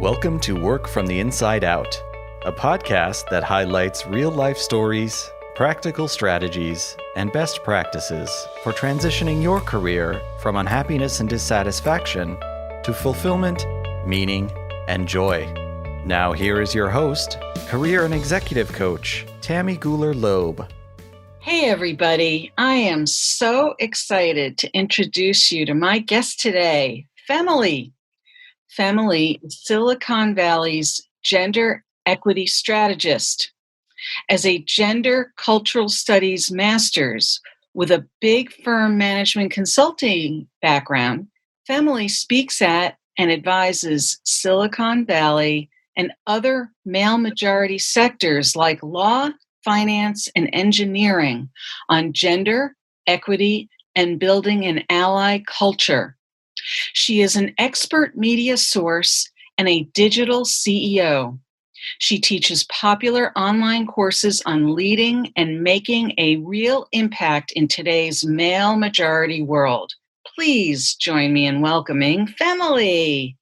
Welcome to Work from the Inside Out, a podcast that highlights real-life stories, practical strategies, and best practices for transitioning your career from unhappiness and dissatisfaction to fulfillment, meaning, and joy. Now here is your host, career and executive coach, Tammy Guler-Loeb. Hey everybody, I am so excited to introduce you to my guest today, Femily. Femily is Silicon Valley's gender equity strategist. As a gender cultural studies master's with a big firm management consulting background, Femily speaks at and advises Silicon Valley and other male-majority sectors like law, finance, and engineering on gender, equity, and building an ally culture. She is an expert media source and a digital CEO. She teaches popular online courses on leading and making a real impact in today's male-majority world. Please join me in welcoming Femily.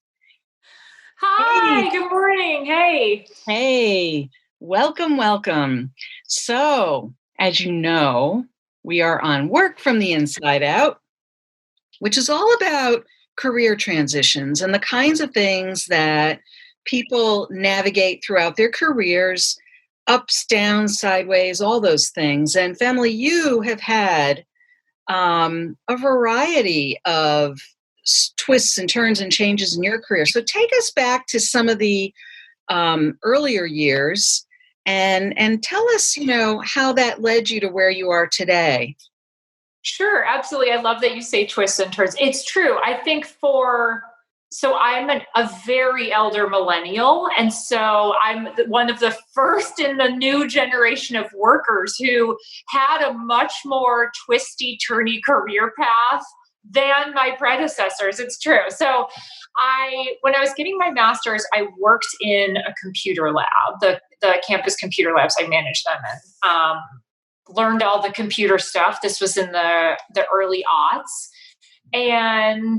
Hi, hey. Good morning. Hey. Hey, welcome. So, as you know, we are on Work from the Inside Out, which is all about career transitions and the kinds of things that people navigate throughout their careers, ups, downs, sideways, all those things. And Femily, you have had a variety of twists and turns and changes in your career. So take us back to some of the earlier years and tell us, how that led you to where you are today. Sure, absolutely. I love that you say twists and turns. It's true. I think I'm a very elder millennial. And so I'm one of the first in the new generation of workers who had a much more twisty, turny career path than my predecessors. It's true. So when I was getting my master's, I worked in a computer lab, the campus computer labs. I managed them and learned all the computer stuff. This was in the early aughts. And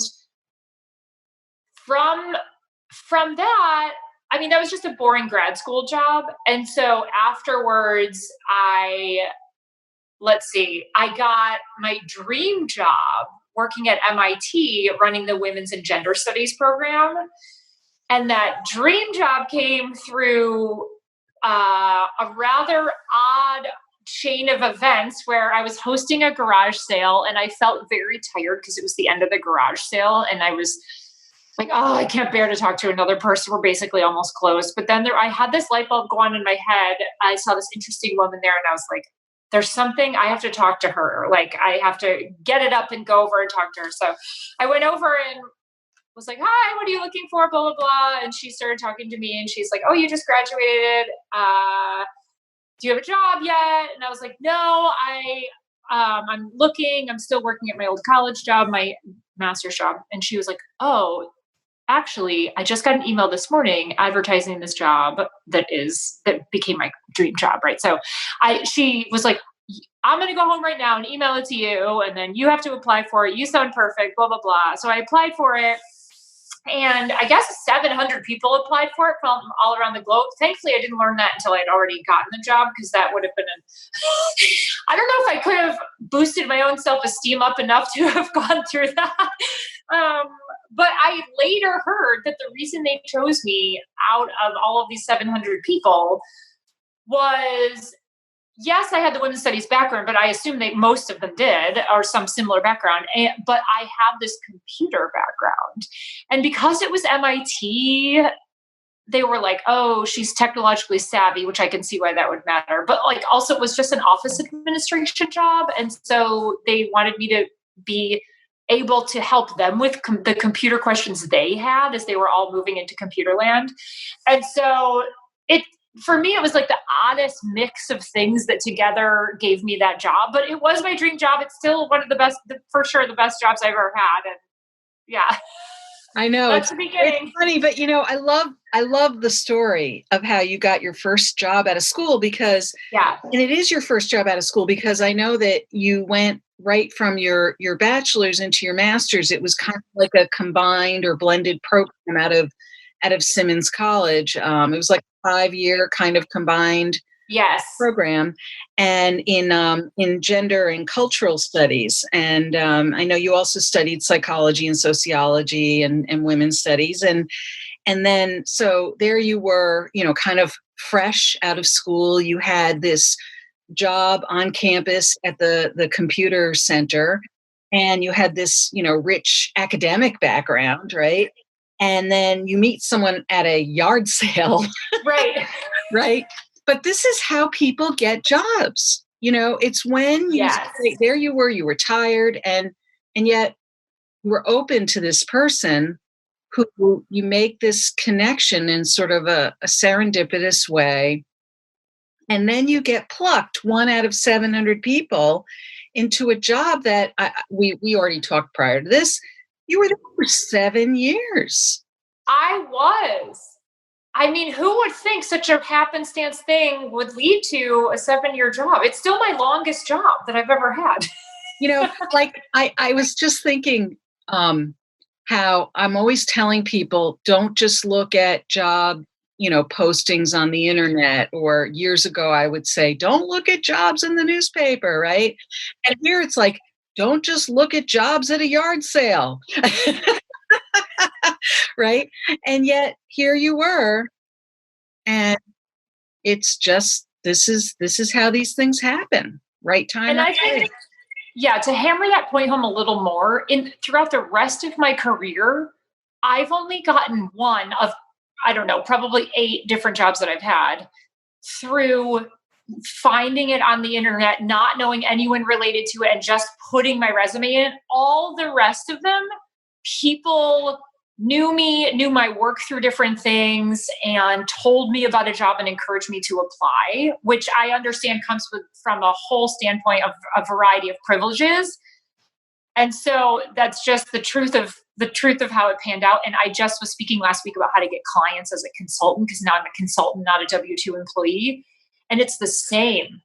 from that, that was just a boring grad school job. And so afterwards, I got my dream job working at MIT running the Women's and Gender Studies program. And that dream job came through a rather odd chain of events where I was hosting a garage sale and I felt very tired because it was the end of the garage sale. And I was like, oh, I can't bear to talk to another person. We're basically almost closed. But then I had this light bulb go on in my head. I saw this interesting woman there and I was like, there's something, I have to talk to her. Like I have to get it up and go over and talk to her. So I went over and was like, hi, what are you looking for? Blah, blah, blah. And she started talking to me and she's like, oh, you just graduated. Do you have a job yet? And I was like, no, I'm looking. I'm still working at my old college job, my master's job. And she was like, oh, actually, I just got an email this morning advertising this job that became my dream job, right? So she was like, I'm going to go home right now and email it to you. And then you have to apply for it. You sound perfect, blah, blah, blah. So I applied for it. And I guess 700 people applied for it from all around the globe. Thankfully, I didn't learn that until I'd already gotten the job because that would have been I don't know if I could have boosted my own self-esteem up enough to have gone through that. But I later heard that the reason they chose me out of all of these 700 people was, yes, I had the women's studies background, but I assume most of them did, or some similar background. But I have this computer background. And because it was MIT, they were like, oh, she's technologically savvy, which I can see why that would matter. But also it was just an office administration job. And so they wanted me to be able to help them with the computer questions they had as they were all moving into computer land. And so for me, it was like the oddest mix of things that together gave me that job, but it was my dream job. It's still one of the best, for sure, the best jobs I've ever had. And yeah, I know that's the beginning. It's funny, but I love the story of how you got your first job out of school because, and it is your first job out of school because I know that you went right from your bachelor's into your master's. It was kind of like a combined or blended program out of out of Simmons College. It was like a 5-year kind of combined Yes. program, and in gender and cultural studies. And I know you also studied psychology and sociology and women's studies. And then, so there you were, kind of fresh out of school. You had this job on campus at the computer center, and you had this, rich academic background, right? And then you meet someone at a yard sale. Right. Right. But this is how people get jobs. It's when there you were tired, and yet you were open to this person who you make this connection in sort of a serendipitous way. And then you get plucked 1 out of 700 people into a job that we already talked prior to this. You were there for 7 years. I was. I mean, who would think such a happenstance thing would lead to a 7-year job? It's still my longest job that I've ever had. Like I was just thinking how I'm always telling people, don't just look at job, postings on the internet. Or years ago, I would say, don't look at jobs in the newspaper, right? And here it's like, don't just look at jobs at a yard sale. Right. And yet here you were. And it's just, this is how these things happen. Right time. And I think, to hammer that point home a little more, throughout the rest of my career, I've only gotten one of, I don't know, probably 8 different jobs that I've had through finding it on the internet, not knowing anyone related to it, and just putting my resume in. All the rest of them, people knew me, knew my work through different things, and told me about a job and encouraged me to apply, which I understand comes from a whole standpoint of a variety of privileges. And so that's just the truth of how it panned out. And I just was speaking last week about how to get clients as a consultant, because now I'm a consultant, not a W-2 employee. And it's the same.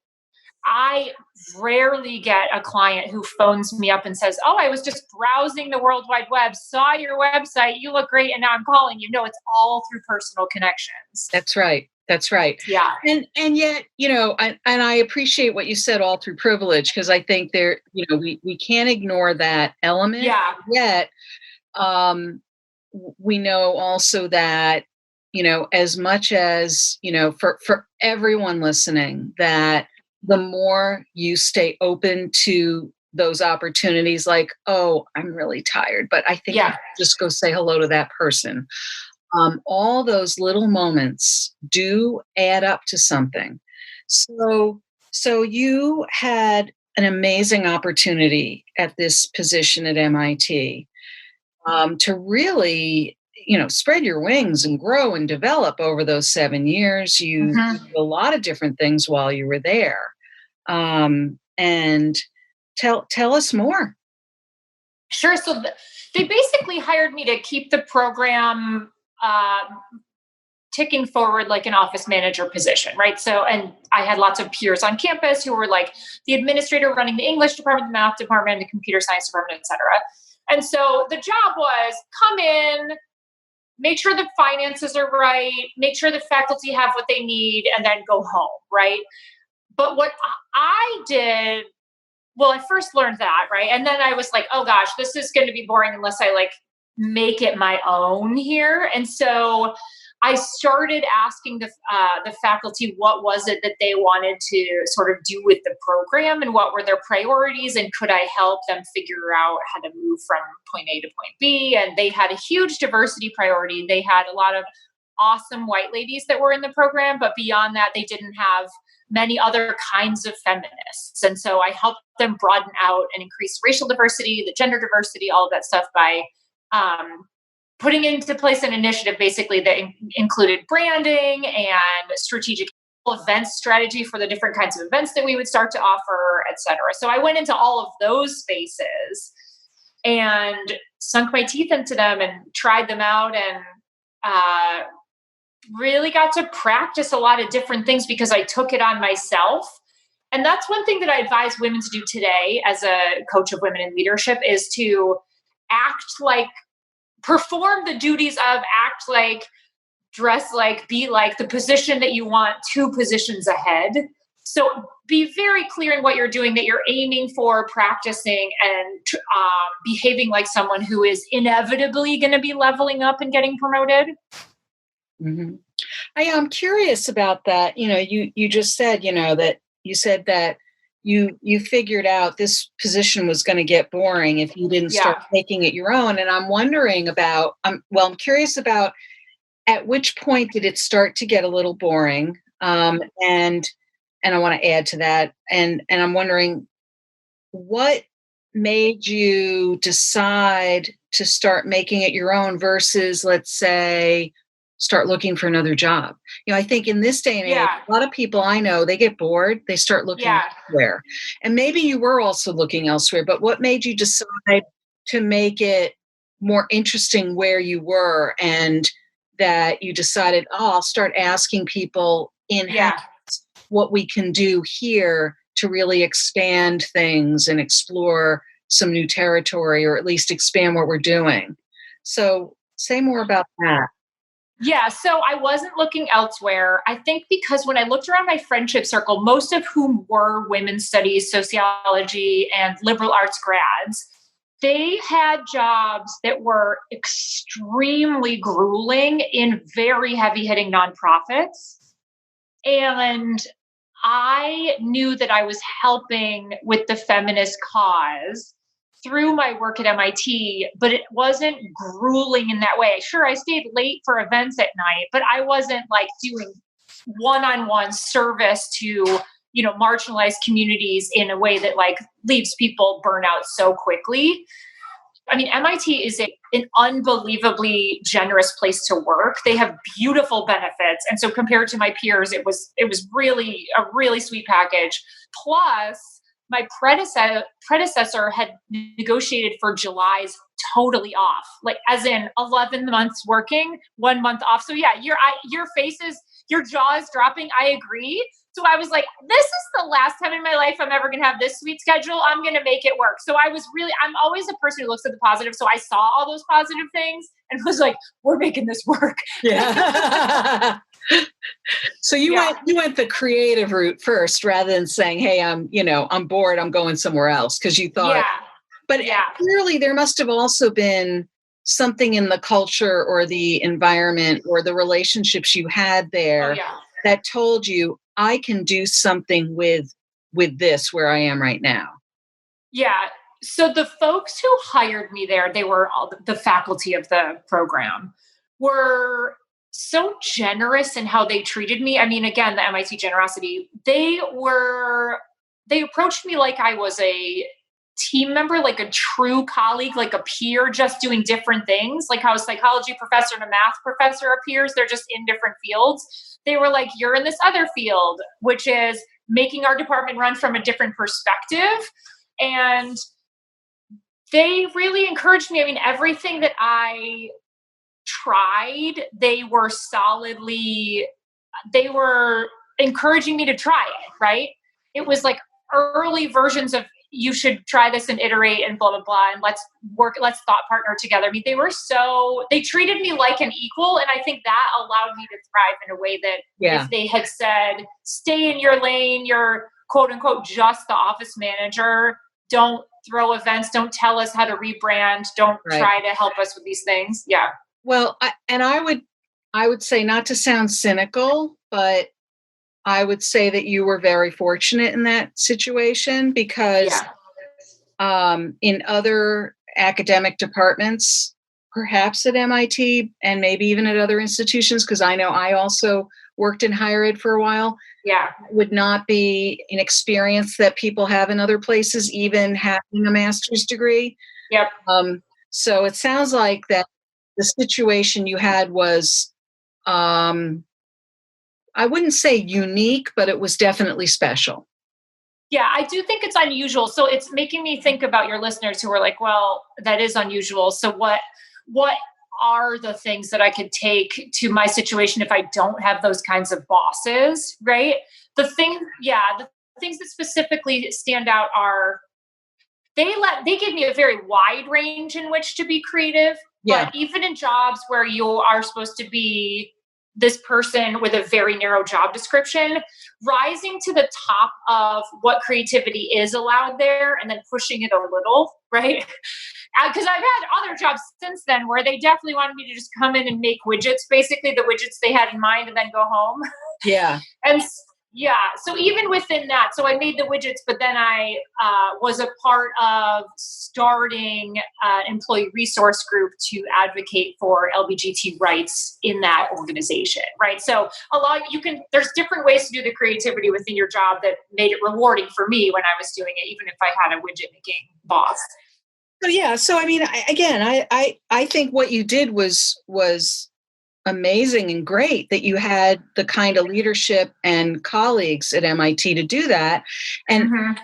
I rarely get a client who phones me up and says, "Oh, I was just browsing the World Wide Web, saw your website, you look great, and now I'm calling you." No, it's all through personal connections. That's right. That's right. Yeah. And yet, and I appreciate what you said, all through privilege, because I think there, we can't ignore that element. Yeah. Yet, we know also that, as much as, for everyone listening, that the more you stay open to those opportunities, like, oh, I'm really tired, but I think I'll just go say hello to that person. All those little moments do add up to something. So you had an amazing opportunity at this position at MIT to really, spread your wings and grow and develop over those 7 years. You did a lot of different things while you were there. And tell us more. Sure. So they basically hired me to keep the program ticking forward like an office manager position, right? So, and I had lots of peers on campus who were like the administrator running the English department, the math department, the computer science department, et cetera. And so the job was come in, make sure the finances are right, make sure the faculty have what they need, and then go home, right? But what I did, well, I first learned that, right? And then I was like, oh gosh, this is going to be boring unless I make it my own here. And so I started asking the faculty what was it that they wanted to sort of do with the program and what were their priorities, and could I help them figure out how to move from point A to point B. And they had a huge diversity priority. They had a lot of awesome white ladies that were in the program, but beyond that, they didn't have many other kinds of feminists. And so I helped them broaden out and increase racial diversity, the gender diversity, all of that stuff by putting into place an initiative basically that included branding and strategic events strategy for the different kinds of events that we would start to offer, et cetera. So I went into all of those spaces and sunk my teeth into them and tried them out, and really got to practice a lot of different things because I took it on myself. And that's one thing that I advise women to do today as a coach of women in leadership, is to perform the duties of act like be like the position that you want 2 positions ahead. So be very clear in what you're doing, that you're aiming for, practicing, and behaving like someone who is inevitably going to be leveling up and getting promoted. Mm-hmm. I'm curious about that. You just said, that you said that you figured out this position was going to get boring if you didn't start making it your own. And I'm wondering about, I'm curious about at which point did it start to get a little boring? And I want to add to that. And I'm wondering what made you decide to start making it your own versus, let's say, start looking for another job. I think in this day and age, a lot of people I know, they get bored, they start looking elsewhere. And maybe you were also looking elsewhere, but what made you decide to make it more interesting where you were, and that you decided, I'll start asking people in-house what we can do here to really expand things and explore some new territory, or at least expand what we're doing. So say more about that. Yeah, so I wasn't looking elsewhere. I think because when I looked around my friendship circle, most of whom were women's studies, sociology, and liberal arts grads, they had jobs that were extremely grueling in very heavy-hitting nonprofits. And I knew that I was helping with the feminist cause through my work at MIT, but it wasn't grueling in that way. Sure, I stayed late for events at night, but I wasn't like doing one-on-one service to, marginalized communities in a way that like leaves people burn out so quickly. I mean, MIT is an unbelievably generous place to work. They have beautiful benefits. And so compared to my peers, it was really a really sweet package. Plus, my predecessor had negotiated for July's totally off, like as in 11 months working, 1 month off. So yeah, your jaw is dropping. I agree. So I was like, this is the last time in my life I'm ever going to have this sweet schedule. I'm going to make it work. So I'm always a person who looks at the positive. So I saw all those positive things and was like, we're making this work. Yeah. So you went the creative route first rather than saying, hey, I'm bored, I'm going somewhere else, because you thought, but clearly there must have also been something in the culture or the environment or the relationships you had there that told you, I can do something with this where I am right now. Yeah. So the folks who hired me there, they were all the faculty of the program, were so generous in how they treated me. I mean, again, the MIT generosity, they approached me like I was a team member, like a true colleague, like a peer, just doing different things, like how a psychology professor and a math professor are peers. They're just in different fields. They were like, you're in this other field, which is making our department run from a different perspective. And they really encouraged me. I mean, everything that I tried, they were encouraging me to try it, right? It was like early versions of, you should try this and iterate and blah, blah, blah. And let's thought partner together. I mean, they treated me like an equal. And I think that allowed me to thrive in a way that if they had said, stay in your lane, you're quote unquote, just the office manager, don't throw events, don't tell us how to rebrand, don't try to help us with these things. Yeah. Well, I would say, not to sound cynical, but I would say that you were very fortunate in that situation, because in other academic departments, perhaps at MIT and maybe even at other institutions, because I know I also worked in higher ed for a while, would not be an experience that people have in other places, even having a master's degree. Yep. So it sounds like that the situation you had was, I wouldn't say unique, but it was definitely special. Yeah, I do think it's unusual. So it's making me think about your listeners who are like, well, that is unusual. So what are the things that I could take to my situation if I don't have those kinds of bosses, right? The things that specifically stand out are they give me a very wide range in which to be creative. But even in jobs where you are supposed to be this person with a very narrow job description, rising to the top of what creativity is allowed there and then pushing it a little, right? Because I've had other jobs since then where they definitely wanted me to just come in and make widgets, basically the widgets they had in mind, and then go home. Yeah. And yeah, so even within that, so I made the widgets, but then I was a part of starting an employee resource group to advocate for LGBTQ rights in that organization, right? So there's different ways to do the creativity within your job that made it rewarding for me when I was doing it, even if I had a widget making boss. So yeah, so I mean, I think what you did was amazing and great that you had the kind of leadership and colleagues at MIT to do that. And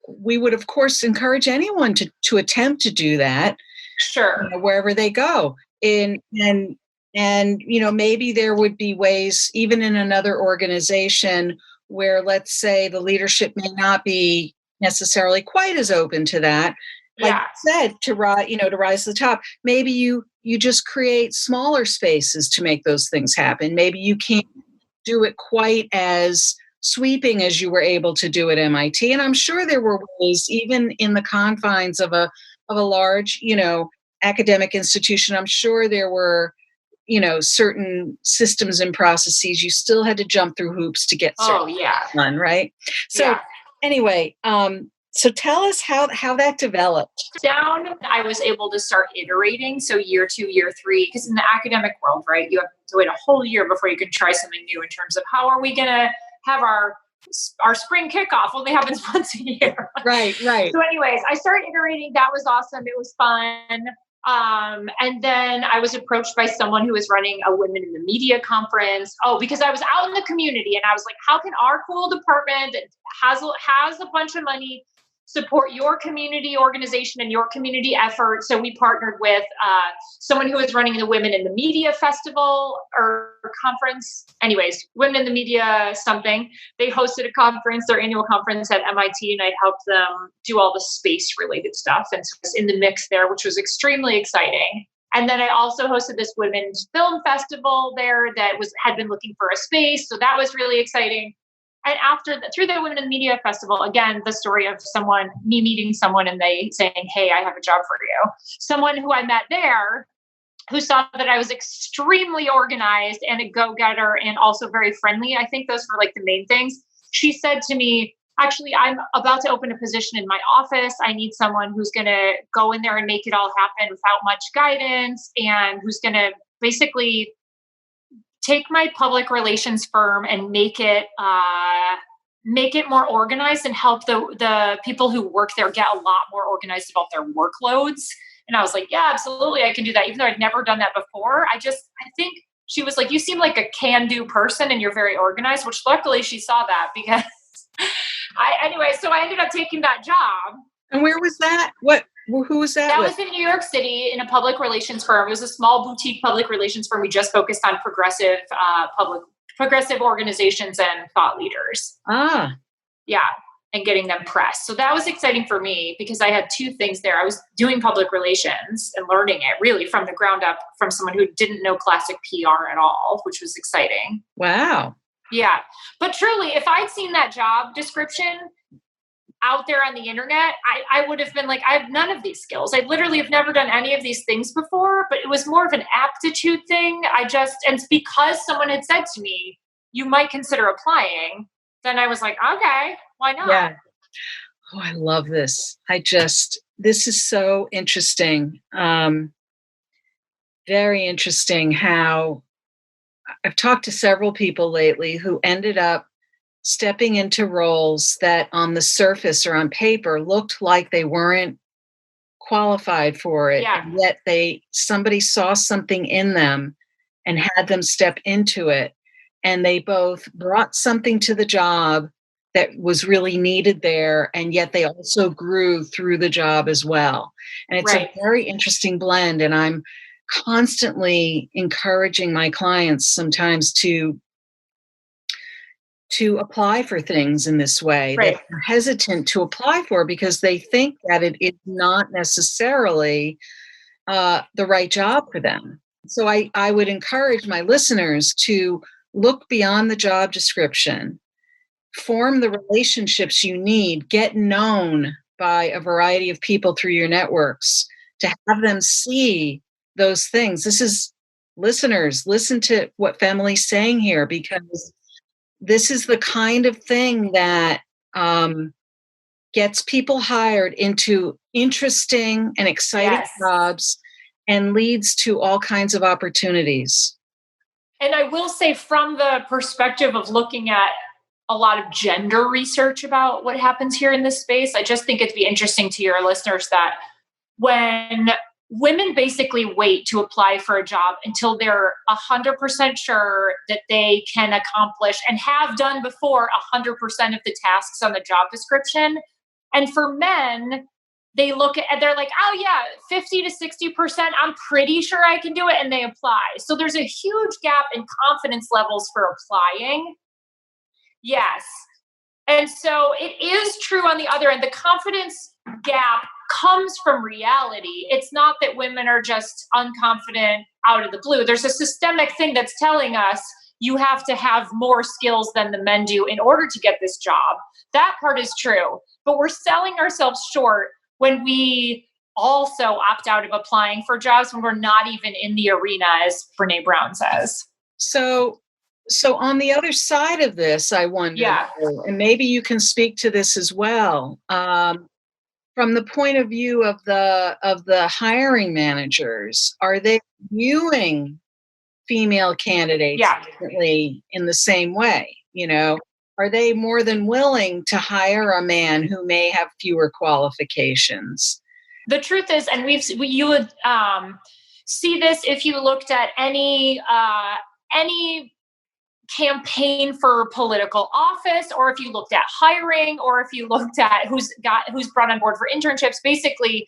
we would, of course, encourage anyone to attempt to do that. Sure. Wherever they go. And maybe there would be ways, even in another organization, where, let's say, the leadership may not be necessarily quite as open to that. Like you said, to rise to the top. Maybe you just create smaller spaces to make those things happen. Maybe you can't do it quite as sweeping as you were able to do at MIT. And I'm sure there were ways, even in the confines of a large, academic institution. I'm sure there were, certain systems and processes you still had to jump through hoops to get done, right? So anyway, so tell us how that developed. I was able to start iterating. So year 2, year 3, because in the academic world, right, you have to wait a whole year before you can try something new in terms of how are we going to have our spring kickoff only happens once a year. Right. So anyways, I started iterating. That was awesome. It was fun. And then I was approached by someone who was running a Women in the Media conference. Because I was out in the community and I was like, how can our cool department that has a bunch of money support your community organization and your community effort? So we partnered with someone who was running the Women in the Media festival or conference. Anyways, Women in the Media something. They hosted a conference, their annual conference at MIT, and I helped them do all the space-related stuff. And so I was in the mix there, which was extremely exciting. And then I also hosted this women's film festival there that had been looking for a space. So that was really exciting. And through the Women in the Media Festival, again, the story of me meeting someone and they saying, hey, I have a job for you. Someone who I met there who saw that I was extremely organized and a go-getter and also very friendly. I think those were like the main things. She said to me, actually, I'm about to open a position in my office. I need someone who's going to go in there and make it all happen without much guidance and who's going to basically take my public relations firm and make it more organized and help the people who work there get a lot more organized about their workloads. And I was like, yeah, absolutely, I can do that. Even though I'd never done that before. I think she was like, you seem like a can-do person and you're very organized, which luckily she saw that because so I ended up taking that job. And where was that? Who was that? That was in New York City in a public relations firm. It was a small boutique public relations firm. We just focused on progressive organizations and thought leaders. Yeah, and getting them press. So that was exciting for me because I had 2 things there. I was doing public relations and learning it really from the ground up from someone who didn't know classic PR at all, which was exciting. Wow. Yeah. But truly, if I'd seen that job description out there on the internet, I would have been like, I have none of these skills. I literally have never done any of these things before, but it was more of an aptitude thing. And because someone had said to me, you might consider applying, then I was like, okay, why not? Yeah. Oh, I love this. This is so interesting. Very interesting how I've talked to several people lately who ended up stepping into roles that on the surface or on paper looked like they weren't qualified for it. Yeah. And yet somebody saw something in them and had them step into it. And they both brought something to the job that was really needed there. And yet they also grew through the job as well. And it's a very interesting blend. And I'm constantly encouraging my clients sometimes to apply for things in this way. Right. They're hesitant to apply for because they think that it is not necessarily the right job for them. So I would encourage my listeners to look beyond the job description, form the relationships you need, get known by a variety of people through your networks to have them see those things. This is, listeners, listen to what Family's saying here, because this is the kind of thing that gets people hired into interesting and exciting jobs and leads to all kinds of opportunities. And I will say, from the perspective of looking at a lot of gender research about what happens here in this space, I just think it'd be interesting to your listeners that when women basically wait to apply for a job until they're 100% sure that they can accomplish and have done before 100% of the tasks on the job description. And for men, they look at, they're like, oh yeah, 50 to 60%, I'm pretty sure I can do it. And they apply. So there's a huge gap in confidence levels for applying. Yes. And so it is true on the other end. The confidence gap comes from reality. It's not that women are just unconfident out of the blue. There's a systemic thing that's telling us you have to have more skills than the men do in order to get this job. That part is true. But we're selling ourselves short when we also opt out of applying for jobs when we're not even in the arena, as Brene Brown says. So on the other side of this, I wonder, and maybe you can speak to this as well, from the point of view of the hiring managers, are they viewing female candidates differently in the same way? You know, are they more than willing to hire a man who may have fewer qualifications? The truth is, and you would see this if you looked at any campaign for political office, or if you looked at hiring, or if you looked at who's brought on board for internships. Basically,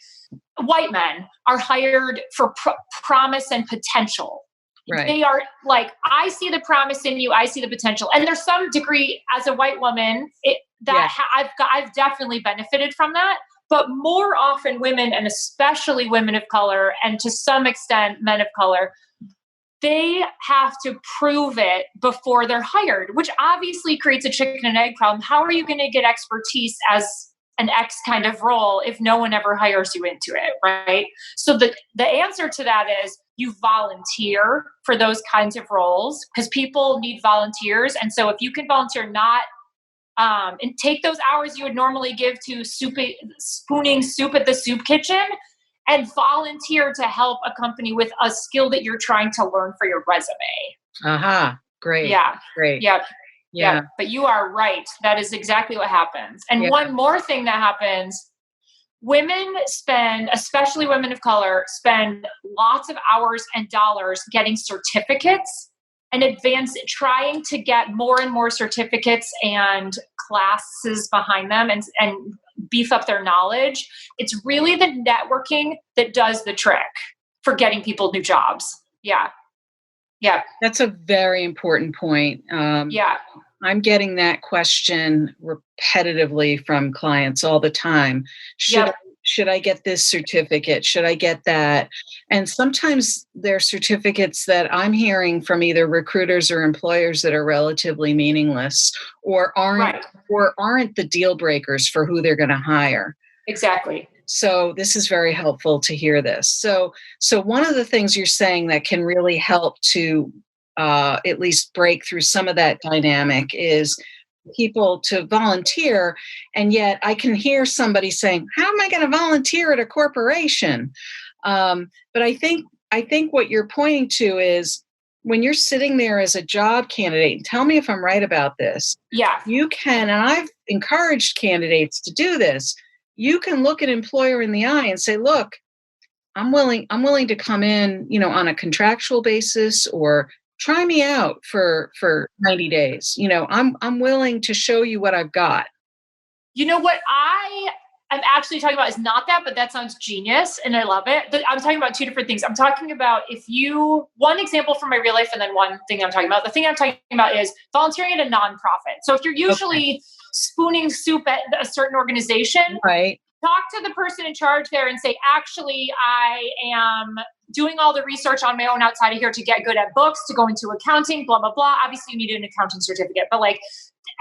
white men are hired for promise and potential. Right. They are like, I see the promise in you, I see the potential. And there's some degree, as a white woman, I've definitely benefited from that. But more often women, and especially women of color, and to some extent men of color, they have to prove it before they're hired, which obviously creates a chicken and egg problem. How are you going to get expertise as an X kind of role if no one ever hires you into it, right? So the answer to that is you volunteer for those kinds of roles, because people need volunteers. And so if you can volunteer and take those hours you would normally give to spooning soup at the soup kitchen and volunteer to help a company with a skill that you're trying to learn for your resume. Great. Yeah. Great. Yeah. But you are right. That is exactly what happens. And one more thing that happens, women spend, especially women of color, spend lots of hours and dollars getting certificates and trying to get more and more certificates and classes behind them and beef up their knowledge. It's really the networking that does the trick for getting people new jobs. Yeah. That's a very important point. I'm getting that question repetitively from clients all the time. Should I get this certificate? Should I get that? And sometimes there are certificates that I'm hearing from either recruiters or employers that are relatively meaningless or aren't the deal breakers for who they're going to hire. Exactly. So this is very helpful to hear this. So one of the things you're saying that can really help to at least break through some of that dynamic is people to volunteer. And yet I can hear somebody saying, how am I going to volunteer at a corporation? But I think what you're pointing to is when you're sitting there as a job candidate, and tell me if I'm right about this. Yeah. You can, and I've encouraged candidates to do this. You can look an employer in the eye and say, look, I'm willing to come in, on a contractual basis, or try me out for 90 days. I'm willing to show you what I've got. What I am actually talking about is not that, but that sounds genius and I love it. I'm talking about two different things. I'm talking about one example from my real life and then one thing I'm talking about. The thing I'm talking about is volunteering at a nonprofit. So if you're usually spooning soup at a certain organization, right, talk to the person in charge there and say, actually, I am doing all the research on my own outside of here to get good at books, to go into accounting, blah, blah, blah. Obviously, you need an accounting certificate, but like,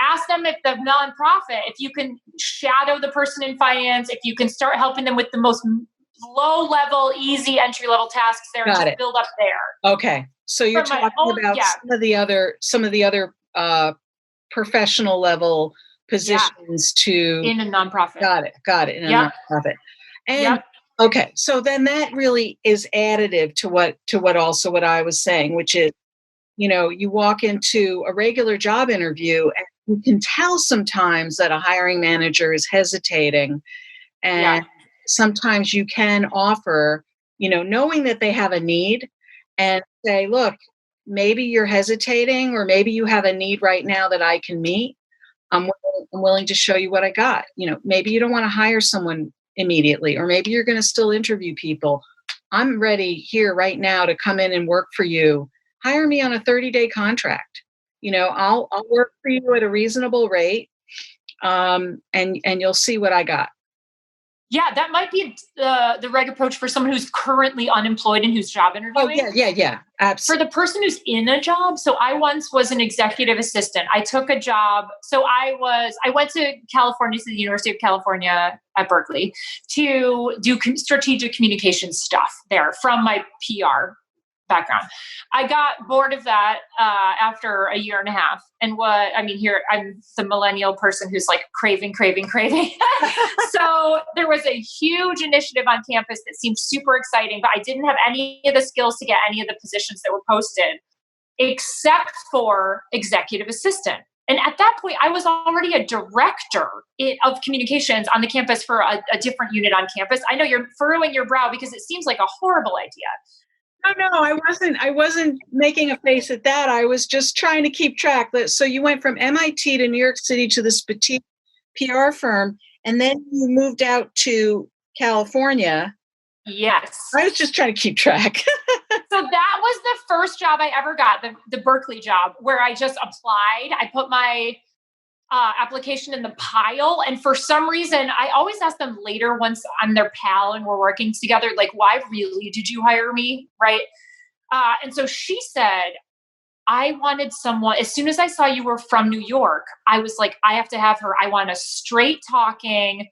ask them if the nonprofit, if you can shadow the person in finance, if you can start helping them with the most low level, easy entry level tasks there, and just build up there. Okay. So you're talking about some of the other professional level positions in a nonprofit. Got it. In a nonprofit. And okay, so then that really is additive to what I was saying, which is, you walk into a regular job interview and you can tell sometimes that a hiring manager is hesitating, and sometimes you can offer, knowing that they have a need, and say, look, maybe you're hesitating, or maybe you have a need right now that I can meet. I'm willing to show you what I got. Maybe you don't want to hire someone immediately, or maybe you're going to still interview people. I'm ready here right now to come in and work for you. Hire me on a 30-day contract. I'll work for you at a reasonable rate, and you'll see what I got. Yeah, that might be the right approach for someone who's currently unemployed and who's job interviewing. Oh, yeah, absolutely. For the person who's in a job, so I once was an executive assistant. I took a job. So I went to California, to the University of California at Berkeley, to do strategic communications stuff there from my PR background. I got bored of that after a year and a half. And here I'm the millennial person who's like craving. So there was a huge initiative on campus that seemed super exciting, but I didn't have any of the skills to get any of the positions that were posted, except for executive assistant. And at that point, I was already a director of communications on the campus for a different unit on campus. I know you're furrowing your brow because it seems like a horrible idea. No, I wasn't making a face at that. I was just trying to keep track. So you went from MIT to New York City to this boutique PR firm, and then you moved out to California. Yes. I was just trying to keep track. So that was the first job I ever got, the Berkeley job, where I just applied. I put my application in the pile. And for some reason, I always ask them later once I'm their pal and we're working together, like, why really did you hire me? Right. And so she said, I wanted someone, as soon as I saw you were from New York, I was like, I have to have her. I want a straight talking,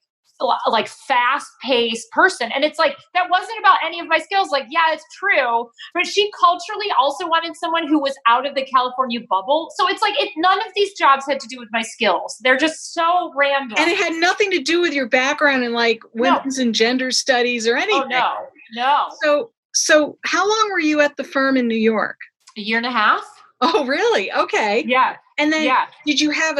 like fast paced person. And it's like, that wasn't about any of my skills. Like, yeah, it's true. But she culturally also wanted someone who was out of the California bubble. So it's like, none of these jobs had to do with my skills. They're just so random. And it had nothing to do with your background in like women's and gender studies or anything. Oh, no. So how long were you at the firm in New York? A year and a half. Oh, really? Okay. Yeah. And then did you have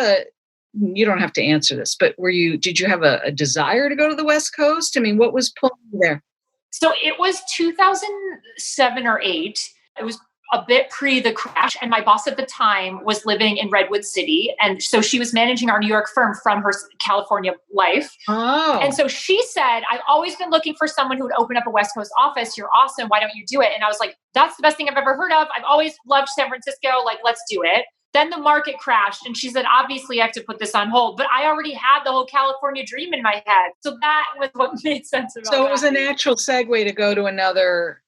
you don't have to answer this, but did you have a desire to go to the West Coast? I mean, what was pulling you there? So it was 2007 or 8. It was a bit pre the crash. And my boss at the time was living in Redwood City. And so she was managing our New York firm from her California life. Oh. And so she said, I've always been looking for someone who would open up a West Coast office. You're awesome. Why don't you do it? And I was like, that's the best thing I've ever heard of. I've always loved San Francisco. Like, let's do it. Then the market crashed and she said, obviously I have to put this on hold, but I already had the whole California dream in my head. So that was what made sense about So it was a natural segue to go to another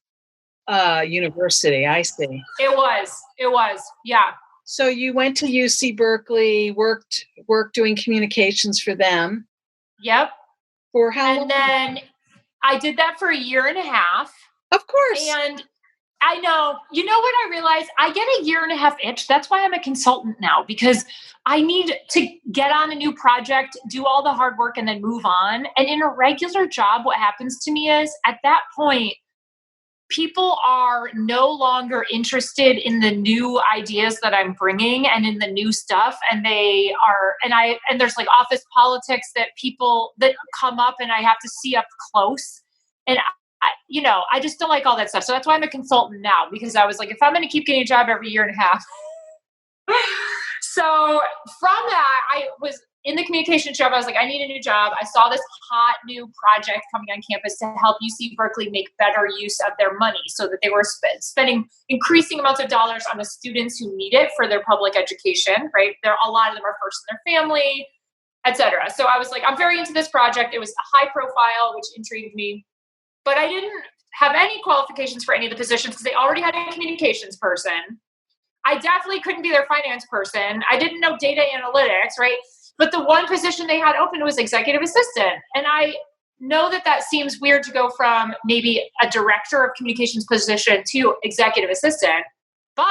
university. I see. It was. Yeah. So you went to UC Berkeley, worked doing communications for them. Yep. For how long? And then I did that for a year and a half. Of course. And I know. You know what I realized? I get a year and a half itch. That's why I'm a consultant now, because I need to get on a new project, do all the hard work, and then move on. And in a regular job, what happens to me is at that point, people are no longer interested in the new ideas that I'm bringing and in the new stuff. And there's like office politics that come up and I have to see up close. And I just don't like all that stuff. So that's why I'm a consultant now, because I was like, if I'm going to keep getting a job every year and a half. So from that, I was in the communications job. I was like, I need a new job. I saw this hot new project coming on campus to help UC Berkeley make better use of their money so that they were spending increasing amounts of dollars on the students who need it for their public education, right? A lot of them are first in their family. etc. So I was like, I'm very into this project. It was a high profile, which intrigued me, but I didn't have any qualifications for any of the positions because they already had a communications person. I definitely couldn't be their finance person. I didn't know data analytics, right? But the one position they had open was executive assistant. And I know that seems weird to go from maybe a director of communications position to executive assistant. But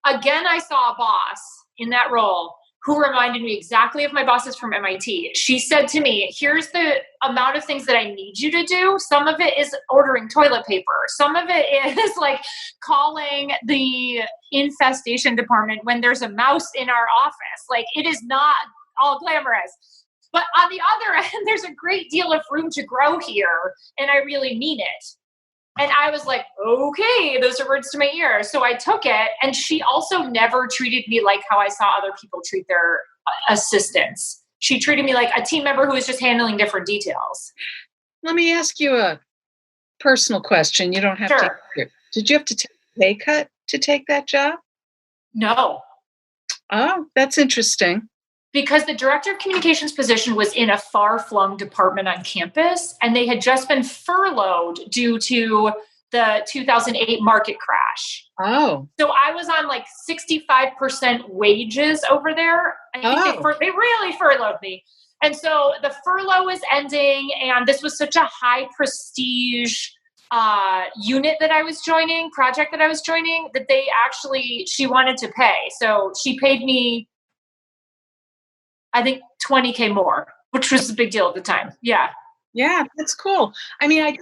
again, I saw a boss in that role who reminded me exactly of my bosses from MIT. She said to me, here's the amount of things that I need you to do. Some of it is ordering toilet paper. Some of it is like calling the infestation department when there's a mouse in our office. Like, it is not all glamorous. But on the other end, there's a great deal of room to grow here, and I really mean it. And I was like, okay, those are words to my ear. So I took it. And she also never treated me like how I saw other people treat their assistants. She treated me like a team member who was just handling different details. Let me ask you a personal question. You don't have to answer. Did you have to take a pay cut to take that job? No. Oh, that's interesting. Because the director of communications position was in a far-flung department on campus, and they had just been furloughed due to the 2008 market crash. Oh. So I was on like 65% wages over there. I think they really furloughed me. And so the furlough was ending, and this was such a high prestige unit that I was joining, project that I was joining, that she wanted to pay. So she paid me, I think, $20,000 more, which was a big deal at the time. Yeah. Yeah, that's cool. I mean, I'm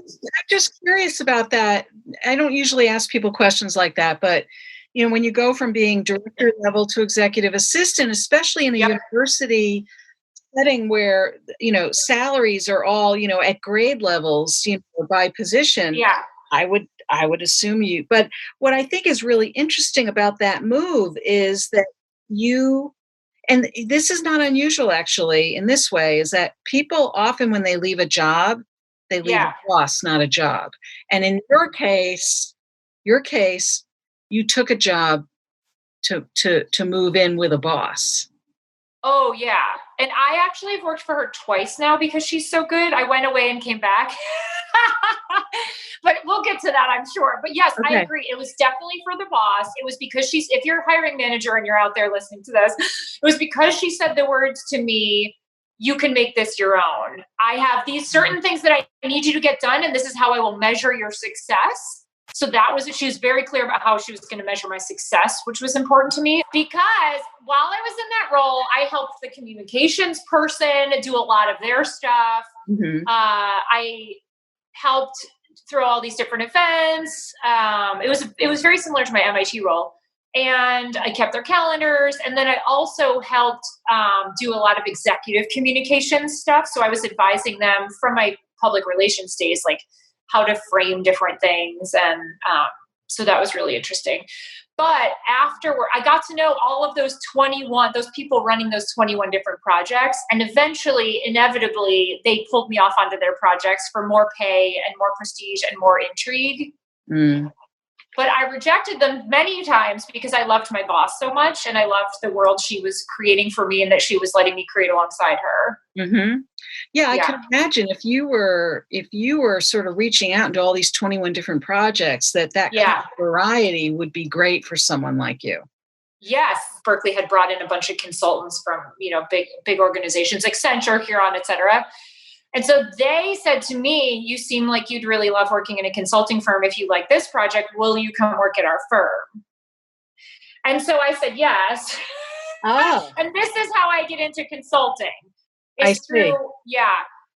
just curious about that. I don't usually ask people questions like that, but when you go from being director level to executive assistant, especially in a university setting where, salaries are all, at grade levels, by position. Yeah. I would assume but what I think is really interesting about that move is that and this is not unusual, actually, in this way, is that people often, when they leave a job, they leave a boss, not a job. And in your case, you took a job to move in with a boss. Oh, yeah. And I actually have worked for her twice now because she's so good. I went away and came back. But we'll get to that, I'm sure. But yes, okay. I agree. It was definitely for the boss. It was because if you're a hiring manager and you're out there listening to this, it was because she said the words to me, you can make this your own. I have these certain things that I need you to get done, and this is how I will measure your success. So she was very clear about how she was going to measure my success, which was important to me because while I was in that role, I helped the communications person do a lot of their stuff. Mm-hmm. I helped throw all these different events. It was very similar to my MIT role, and I kept their calendars. And then I also helped do a lot of executive communications stuff. So I was advising them from my public relations days, like how to frame different things. And so that was really interesting. But afterward, I got to know all of those people running those 21 different projects. And eventually, inevitably, they pulled me off onto their projects for more pay and more prestige and more intrigue. Mm. But I rejected them many times because I loved my boss so much and I loved the world she was creating for me and that she was letting me create alongside her. Mm-hmm. Yeah, I can imagine if you were sort of reaching out into all these 21 different projects, that kind of variety would be great for someone like you. Yes, Berkeley had brought in a bunch of consultants from big organizations, Accenture, Huron, et cetera. And so they said to me, you seem like you'd really love working in a consulting firm. If you like this project, will you come work at our firm? And so I said, yes. Oh. And this is how I get into consulting. It's through,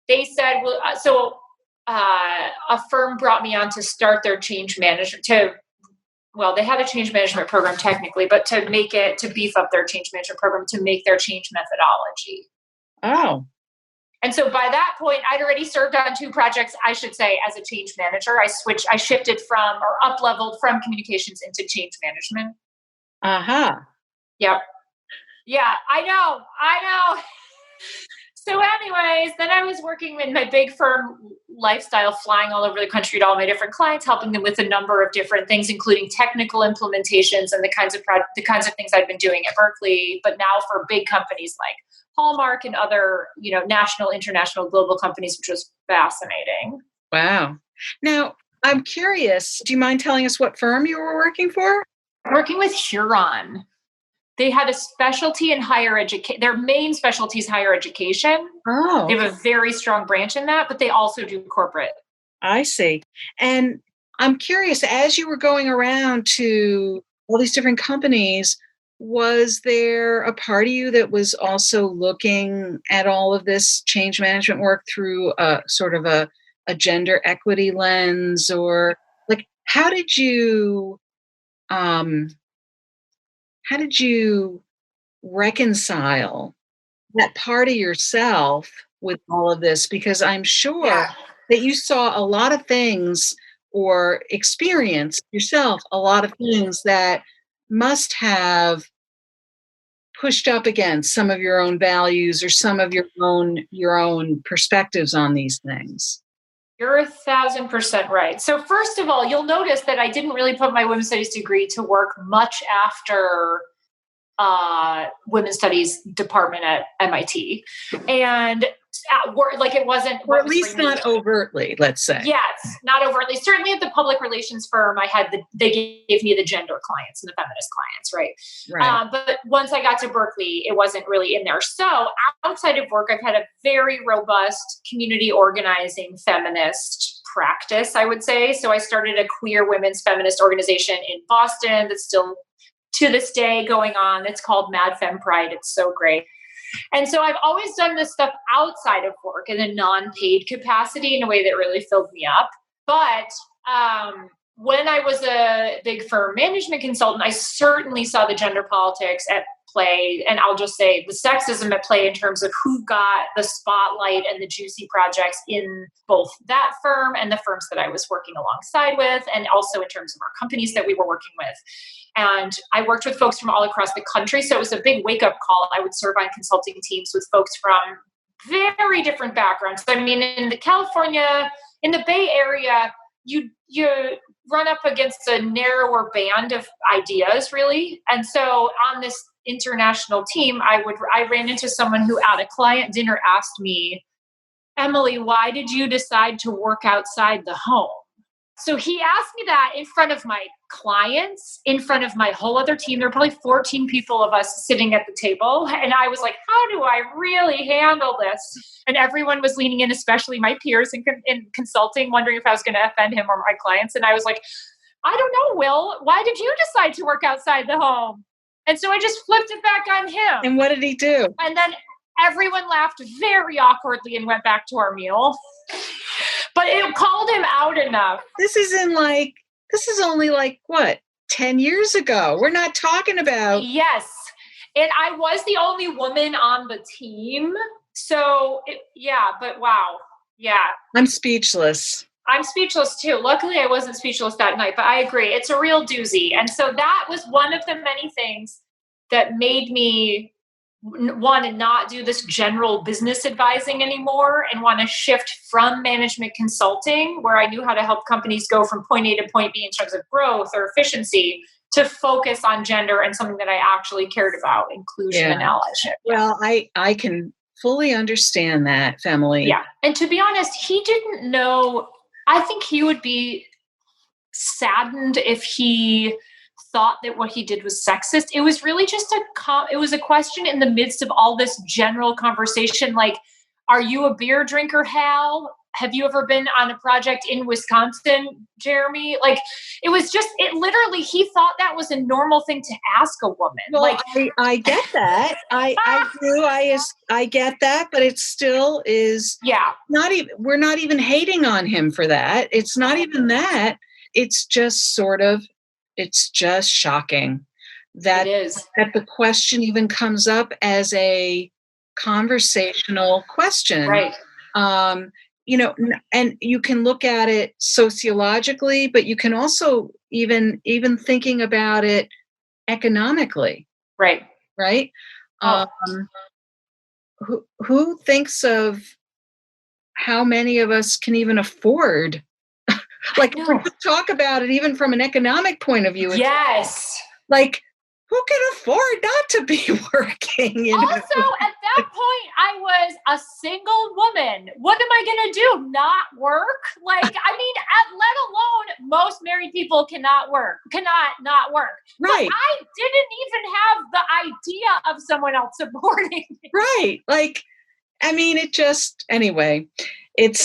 they said, well, a firm brought me on to start their change management they had a change management program technically, but to beef up their change management program, to make their change methodology. Oh. And so by that point, I'd already served on 2 projects, I should say, as a change manager. I shifted from or up-leveled from communications into change management. Uh-huh. Yep. Yeah, I know. So anyways, then I was working in my big firm lifestyle, flying all over the country to all my different clients, helping them with a number of different things, including technical implementations and the kinds of things I've been doing at Berkeley, but now for big companies like Hallmark and other, national, international, global companies, which was fascinating. Wow. Now, I'm curious, do you mind telling us what firm you were working for? Working with Huron. They had a specialty in higher education. Their main specialty is higher education. Oh. They have a very strong branch in that, but they also do corporate. I see. And I'm curious, as you were going around to all these different companies, was there a part of you that was also looking at all of this change management work through a sort of a gender equity lens, or like how did you reconcile that part of yourself with all of this? Because I'm sure that you saw a lot of things or experienced yourself a lot of things that must have pushed up against some of your own values or some of your own perspectives on these things. You're 1,000% right. So first of all, you'll notice that I didn't really put my women's studies degree to work much after women's studies department at MIT, and at work, like it wasn't, or at least not overtly, let's say. Yes, not overtly. Certainly at the public relations firm, they gave me the gender clients and the feminist clients, right? But once I got to Berkeley, it wasn't really in there. So outside of work, I've had a very robust community organizing feminist practice, I would say. So I started a queer women's feminist organization in Boston that's still to this day going on. It's called Mad Fem Pride. It's so great. And so I've always done this stuff outside of work in a non-paid capacity in a way that really filled me up. But when I was a big firm management consultant, I certainly saw the gender politics at play. And I'll just say the sexism at play in terms of who got the spotlight and the juicy projects in both that firm and the firms that I was working alongside with, and also in terms of our companies that we were working with. And I worked with folks from all across the country. So it was a big wake-up call. I would serve on consulting teams with folks from very different backgrounds. I mean, in the Bay Area, you run up against a narrower band of ideas, really. And so on this international team, I ran into someone who at a client dinner asked me, Emily, why did you decide to work outside the home? So he asked me that in front of my clients, in front of my whole other team. There were probably 14 people of us sitting at the table. And I was like, how do I really handle this? And everyone was leaning in, especially my peers in consulting, wondering if I was going to offend him or my clients. And I was like, I don't know, Will, why did you decide to work outside the home? And so I just flipped it back on him. And what did he do? And then everyone laughed very awkwardly and went back to our meal. But it called him out enough. This is only like what, 10 years ago. We're not talking about. Yes. And I was the only woman on the team. So but wow. Yeah. I'm speechless. I'm speechless too. Luckily I wasn't speechless that night, but I agree. It's a real doozy. And so that was one of the many things that made me want to not do this general business advising anymore and want to shift from management consulting, where I knew how to help companies go from point A to point B in terms of growth or efficiency, to focus on gender and something that I actually cared about, inclusion and allyship. Well, I can fully understand that, Femily. Yeah. And to be honest, he didn't know. I think he would be saddened if he thought that what he did was sexist. It was really just a question in the midst of all this general conversation. Like, are you a beer drinker, Hal? Have you ever been on a project in Wisconsin, Jeremy? Like, it literally, he thought that was a normal thing to ask a woman. Well, like, I get that. I do. I get that, but it still is we're not even hating on him for that. It's not even that. It's just it's just shocking that the question even comes up as a conversational question. Right. And you can look at it sociologically, but you can also even thinking about it economically. Right. Right. who thinks of how many of us can even afford? Like, if we just talk about it, even from an economic point of view. Yes. Like, who can afford not to be working? Also, at that point, I was a single woman. What am I going to do? Not work? Like, I mean, let alone most married people cannot not work. Right. But I didn't even have the idea of someone else supporting me. Right. Like, I mean, anyway, it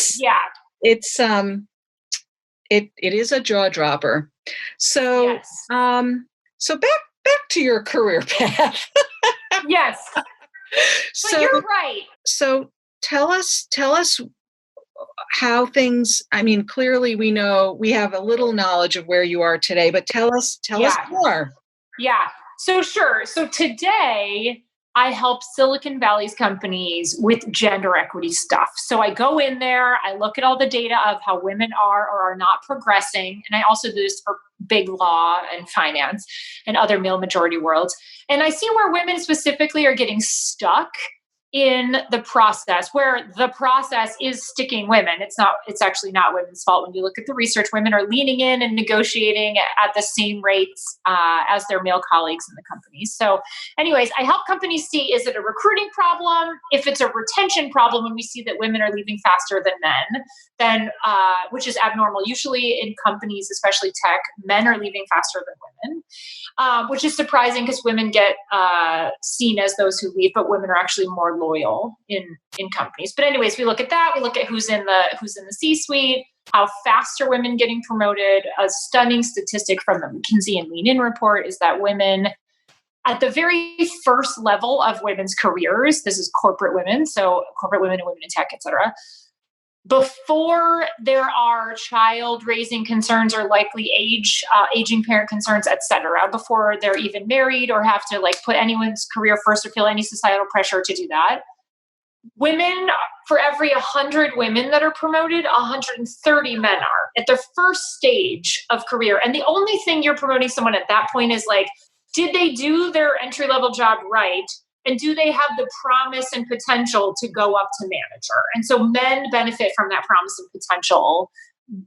is a jaw dropper. So, yes. So back to your career path. Yes. So but you're right. So tell us how things, I mean, clearly we have a little knowledge of where you are today, but tell us more. Yeah. So sure. So today I help Silicon Valley's companies with gender equity stuff. So I go in there, I look at all the data of how women are or are not progressing. And I also do this for big law and finance and other male majority worlds. And I see where women specifically are getting stuck in the process, where the process is sticking women. It's actually not women's fault. When you look at the research, women are leaning in and negotiating at the same rates as their male colleagues in the companies. So anyways, I help companies see, is it a recruiting problem? If it's a retention problem, when we see that women are leaving faster than men, then which is abnormal. Usually in companies, especially tech, men are leaving faster than women, which is surprising because women get seen as those who leave, but women are actually more loyal in companies. But anyways, we look at that. We look at who's in the C-suite, how fast are women getting promoted. A stunning statistic from the McKinsey and Lean In report is that women at the very first level of women's careers, this is corporate women, so corporate women and women in tech, et cetera, before there are child raising concerns or likely aging parent concerns, et cetera, before they're even married or have to put anyone's career first or feel any societal pressure to do that, women, for every 100 women that are promoted, 130 men are at their first stage of career. And the only thing you're promoting someone at that point is did they do their entry-level job right? And do they have the promise and potential to go up to manager? And so men benefit from that promise and potential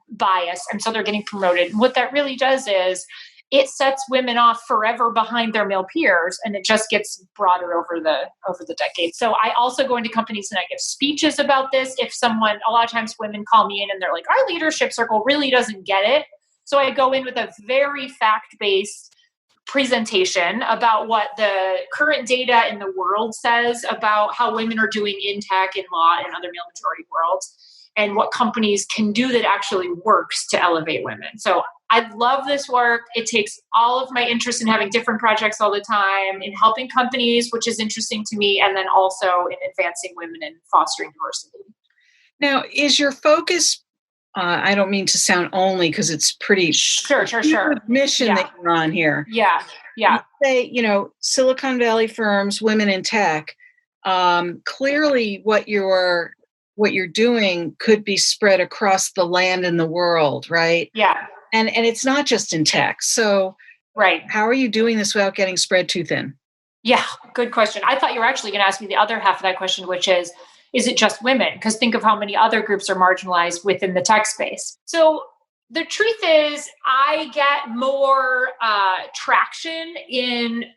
bias. And so they're getting promoted. And what that really does is it sets women off forever behind their male peers. And it just gets broader over the decades. So I also go into companies and I give speeches about this. A lot of times women call me in and they're like, our leadership circle really doesn't get it. So I go in with a very fact-based presentation about what the current data in the world says about how women are doing in tech, in law, and other male majority worlds, and what companies can do that actually works to elevate women. So I love this work. It takes all of my interest in having different projects all the time, in helping companies, which is interesting to me, and then also in advancing women and fostering diversity. Now, is your focus, I don't mean to sound only because it's pretty sure mission that you're on here. Yeah. You say, Silicon Valley firms, women in tech, clearly what you're doing could be spread across the land and the world, right? Yeah. And it's not just in tech. So right. How are you doing this without getting spread too thin? Yeah, good question. I thought you were actually going to ask me the other half of that question, which is it just women? Because think of how many other groups are marginalized within the tech space. So the truth is, I get more traction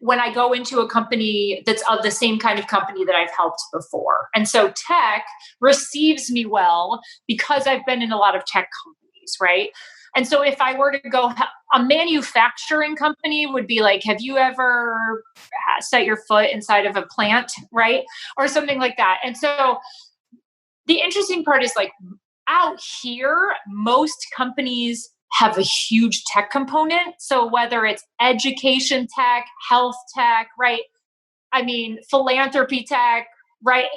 when I go into a company that's of the same kind of company that I've helped before. And so tech receives me well because I've been in a lot of tech companies, right? And so if I were to go, a manufacturing company would be like, have you ever set your foot inside of a plant, right? Or something like that. And so the interesting part is out here, most companies have a huge tech component. So whether it's education tech, health tech, right? I mean, philanthropy tech, right?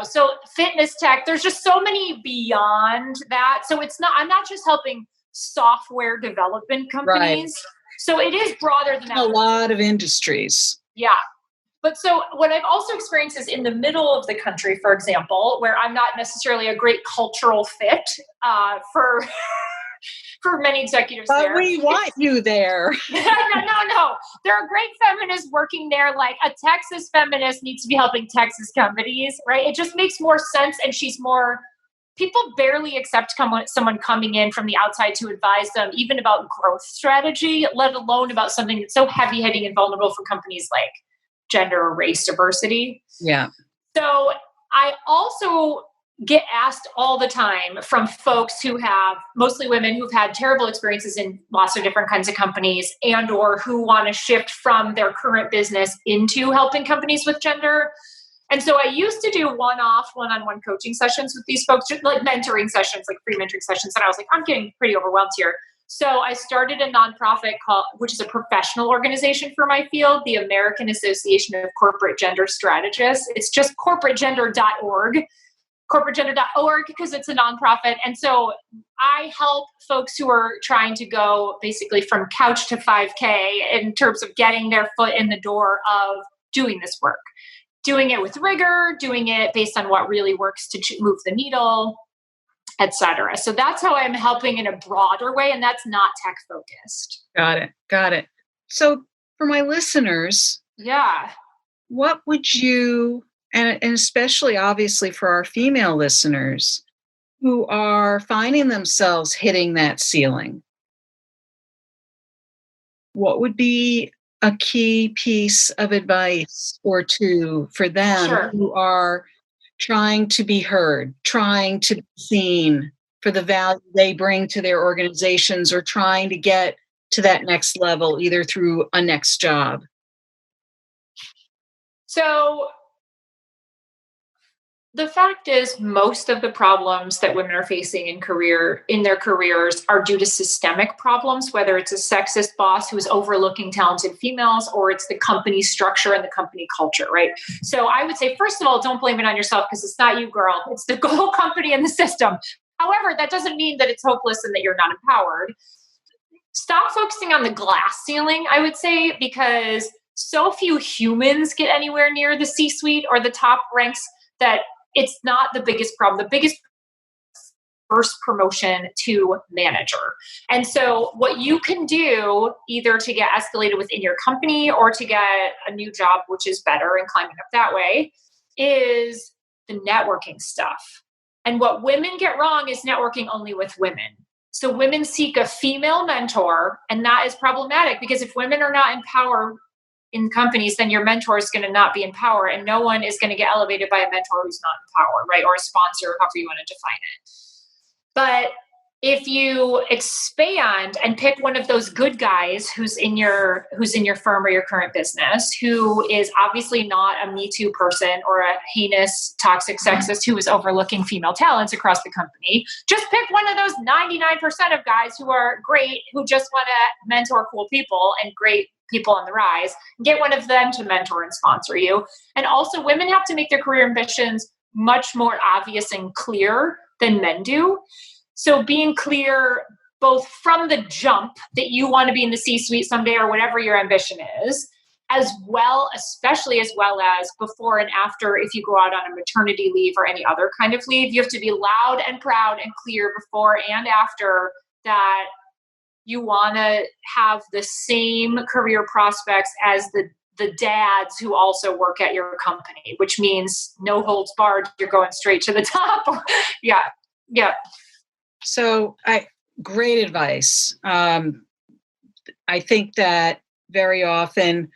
So fitness tech, there's just so many beyond that. So I'm not just helping software development companies. Right. So it is broader than that. A lot of industries. Yeah. But so what I've also experienced is in the middle of the country, for example, where I'm not necessarily a great cultural fit for for many executives But there. we want you there. No. There are great feminists working there. Like a Texas feminist needs to be helping Texas companies, right? It just makes more sense. And people barely accept someone coming in from the outside to advise them, even about growth strategy, let alone about something that's so heavy hitting and vulnerable for companies like gender or race diversity. Yeah. So I also get asked all the time from folks who have, mostly women who've had terrible experiences in lots of different kinds of companies and or who want to shift from their current business into helping companies with gender. And so I used to do one-on-one coaching sessions with these folks, just like mentoring sessions, like free mentoring sessions. And I was like, I'm getting pretty overwhelmed here. So I started a nonprofit which is a professional organization for my field, the American Association of Corporate Gender Strategists. It's just corporategender.org. corporategender.org because it's a nonprofit. And so I help folks who are trying to go basically from couch to 5K in terms of getting their foot in the door of doing this work, doing it with rigor, doing it based on what really works to move the needle, etc. So that's how I'm helping in a broader way. And that's not tech focused. Got it. So for my listeners, what would you, and especially obviously for our female listeners who are finding themselves hitting that ceiling, what would be a key piece of advice or two for them who are trying to be heard, trying to be seen for the value they bring to their organizations, or trying to get to that next level, either through a next job? So the fact is, most of the problems that women are facing in their careers are due to systemic problems, whether it's a sexist boss who is overlooking talented females, or it's the company structure and the company culture, right? So I would say, first of all, don't blame it on yourself because it's not you, girl. It's the whole company and the system. However, that doesn't mean that it's hopeless and that you're not empowered. Stop focusing on the glass ceiling, I would say, because so few humans get anywhere near the C-suite or the top ranks that it's not the biggest problem. The biggest first promotion to manager. And so what you can do either to get escalated within your company or to get a new job, which is better and climbing up that way, is the networking stuff. And what women get wrong is networking only with women. So women seek a female mentor, and that is problematic because if women are not in power in companies, then your mentor is going to not be in power, and no one is going to get elevated by a mentor who's not in power, right? Or a sponsor, however you want to define it. But if you expand and pick one of those good guys who's in your firm or your current business, who is obviously not a Me Too person or a heinous, toxic sexist who is overlooking female talents across the company, just pick one of those 99% of guys who are great, who just want to mentor cool people and great people on the rise, get one of them to mentor and sponsor you. And also, women have to make their career ambitions much more obvious and clear than men do. So being clear both from the jump that you want to be in the C-suite someday or whatever your ambition is, especially as well as before and after, if you go out on a maternity leave or any other kind of leave, you have to be loud and proud and clear before and after that you want to have the same career prospects as the dads who also work at your company, which means no holds barred, you're going straight to the top. Yeah. So great advice. I think that very often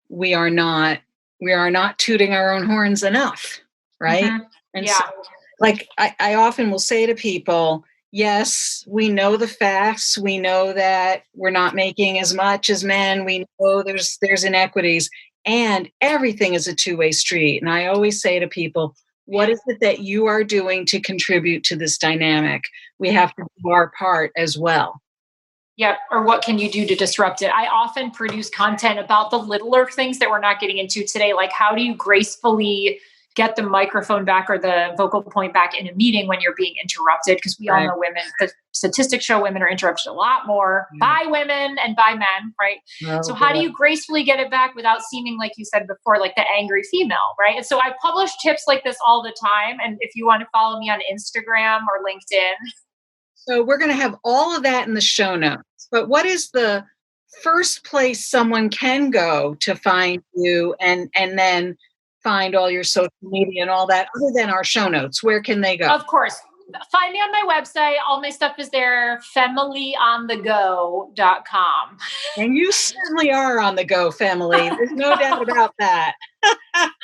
we are not tooting our own horns enough, right? Mm-hmm. And so, like I often will say to people, yes, we know the facts. We know that we're not making as much as men. We know there's inequities, and everything is a two-way street. And I always say to people, what is it that you are doing to contribute to this dynamic? We have to do our part as well. Yep. Or what can you do to disrupt it? I often produce content about the littler things that we're not getting into today. Like, how do you gracefully get the microphone back or the vocal point back in a meeting when you're being interrupted? Because we all know women, the statistics show women are interrupted a lot more by women and by men, right? So how do you gracefully get it back without seeming, like you said before, like the angry female, right? And so I publish tips like this all the time. And if you want to follow me on Instagram or LinkedIn, So we're going to have all of that in the show notes. But what is the first place someone can go to find you and then find all your social media and all that, other than our show notes? Where can they go? Of course. Find me on my website. All my stuff is there, familyonthego.com. And you certainly are on the go, Family. There's no doubt about that.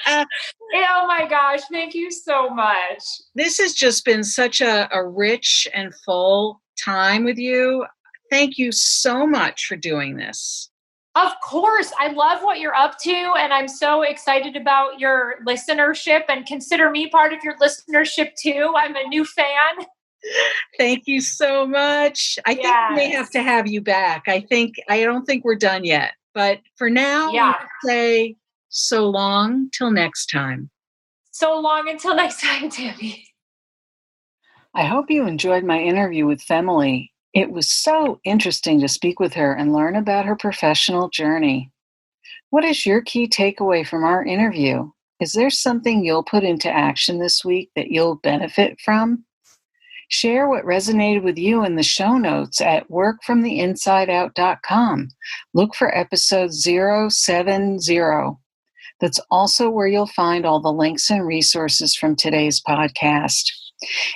Oh my gosh, thank you so much. This has just been such a rich and full time with you. Thank you so much for doing this. Of course. I love what you're up to, and I'm so excited about your listenership, and consider me part of your listenership too. I'm a new fan. Thank you so much. I think we may have to have you back. I don't think we're done yet. But for now, Yeah. we say so long till next time. So long until next time, Tammy. I hope you enjoyed my interview with Femily. It was so interesting to speak with her and learn about her professional journey. What is your key takeaway from our interview? Is there something you'll put into action this week that you'll benefit from? Share what resonated with you in the show notes at workfromtheinsideout.com. Look for episode 070. That's also where you'll find all the links and resources from today's podcast.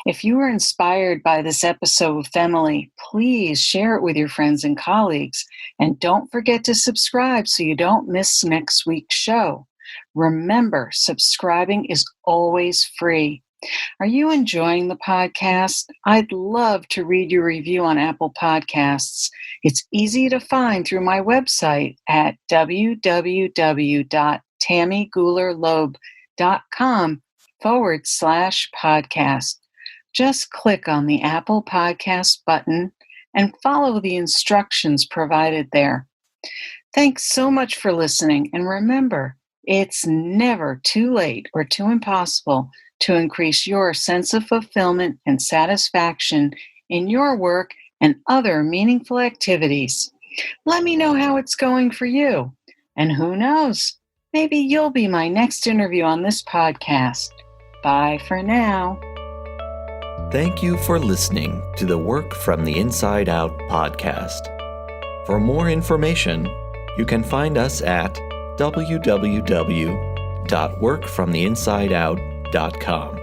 If you were inspired by this episode of Femily, please share it with your friends and colleagues. And don't forget to subscribe so you don't miss next week's show. Remember, subscribing is always free. Are you enjoying the podcast? I'd love to read your review on Apple Podcasts. It's easy to find through my website at www.tammygoularloeb.com/podcast. Just click on the Apple Podcast button and follow the instructions provided there. Thanks so much for listening, and remember, it's never too late or too impossible to increase your sense of fulfillment and satisfaction in your work and other meaningful activities. Let me know how it's going for you. And who knows, maybe you'll be my next interview on this podcast. Bye for now. Thank you for listening to the Work from the Inside Out podcast. For more information, you can find us at www.workfromtheinsideout.com.